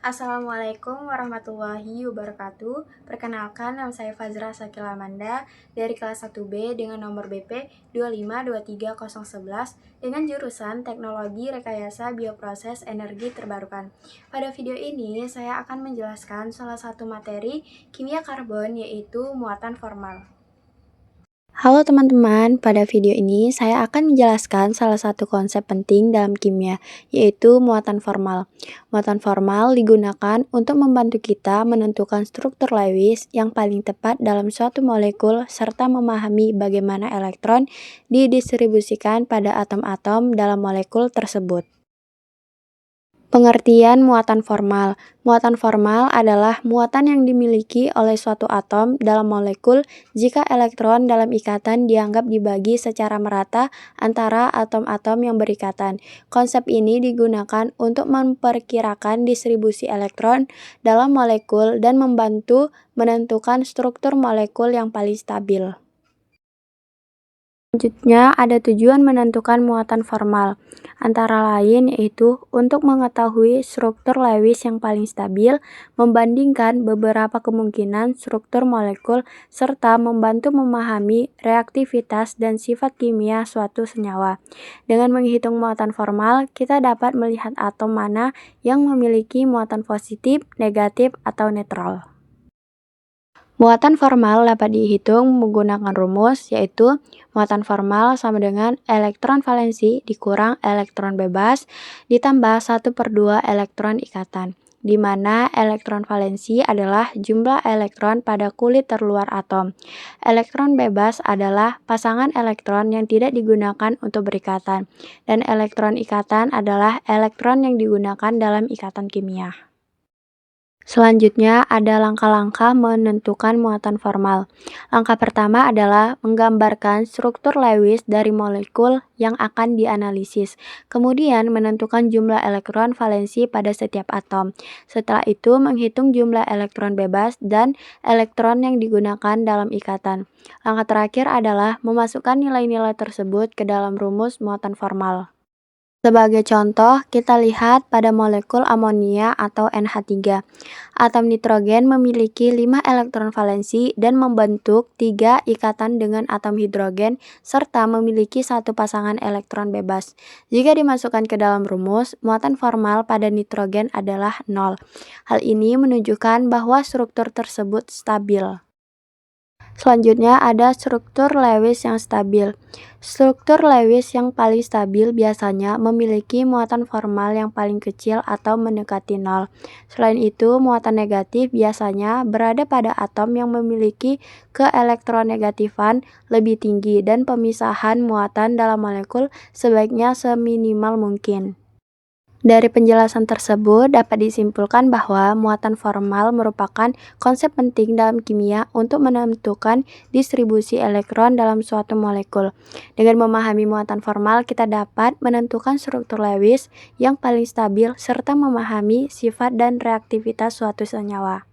Assalamualaikum warahmatullahi wabarakatuh. Perkenalkan, nama saya Fazra Sakila Amanda dari kelas 1B dengan nomor BP 2523011 dengan jurusan Teknologi Rekayasa Bioproses Energi Terbarukan. Pada video ini, saya akan menjelaskan salah satu materi kimia karbon, yaitu muatan formal. Halo teman-teman, pada video ini saya akan menjelaskan salah satu konsep penting dalam kimia, yaitu muatan formal. Muatan formal digunakan untuk membantu kita menentukan struktur Lewis yang paling tepat dalam suatu molekul serta memahami bagaimana elektron didistribusikan pada atom-atom dalam molekul tersebut. Pengertian muatan formal. Muatan formal adalah muatan yang dimiliki oleh suatu atom dalam molekul jika elektron dalam ikatan dianggap dibagi secara merata antara atom-atom yang berikatan. Konsep ini digunakan untuk memperkirakan distribusi elektron dalam molekul dan membantu menentukan struktur molekul yang paling stabil. Selanjutnya, ada tujuan menentukan muatan formal, antara lain yaitu untuk mengetahui struktur Lewis yang paling stabil, membandingkan beberapa kemungkinan struktur molekul, serta membantu memahami reaktivitas dan sifat kimia suatu senyawa. Dengan menghitung muatan formal, kita dapat melihat atom mana yang memiliki muatan positif, negatif, atau netral. Muatan formal dapat dihitung menggunakan rumus, yaitu muatan formal sama dengan elektron valensi dikurang elektron bebas ditambah 1/2 elektron ikatan, di mana elektron valensi adalah jumlah elektron pada kulit terluar atom. Elektron bebas adalah pasangan elektron yang tidak digunakan untuk berikatan, dan elektron ikatan adalah elektron yang digunakan dalam ikatan kimia. Selanjutnya, ada langkah-langkah menentukan muatan formal. Langkah pertama adalah menggambarkan struktur Lewis dari molekul yang akan dianalisis, kemudian menentukan jumlah elektron valensi pada setiap atom. Setelah itu, menghitung jumlah elektron bebas dan elektron yang digunakan dalam ikatan. Langkah terakhir adalah memasukkan nilai-nilai tersebut ke dalam rumus muatan formal. Sebagai contoh, kita lihat pada molekul amonia atau NH3. Atom nitrogen memiliki 5 elektron valensi dan membentuk 3 ikatan dengan atom hidrogen serta memiliki satu pasangan elektron bebas. Jika dimasukkan ke dalam rumus, muatan formal pada nitrogen adalah 0. Hal ini menunjukkan bahwa struktur tersebut stabil. Selanjutnya ada struktur Lewis yang stabil. Struktur Lewis yang paling stabil biasanya memiliki muatan formal yang paling kecil atau mendekati 0. Selain itu, muatan negatif biasanya berada pada atom yang memiliki keelektronegatifan lebih tinggi dan pemisahan muatan dalam molekul sebaiknya seminimal mungkin. Dari penjelasan tersebut dapat disimpulkan bahwa muatan formal merupakan konsep penting dalam kimia untuk menentukan distribusi elektron dalam suatu molekul. Dengan memahami muatan formal, kita dapat menentukan struktur Lewis yang paling stabil serta memahami sifat dan reaktivitas suatu senyawa.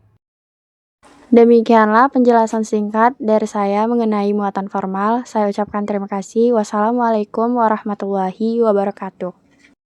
Demikianlah penjelasan singkat dari saya mengenai muatan formal. Saya ucapkan terima kasih. Wassalamualaikum warahmatullahi wabarakatuh.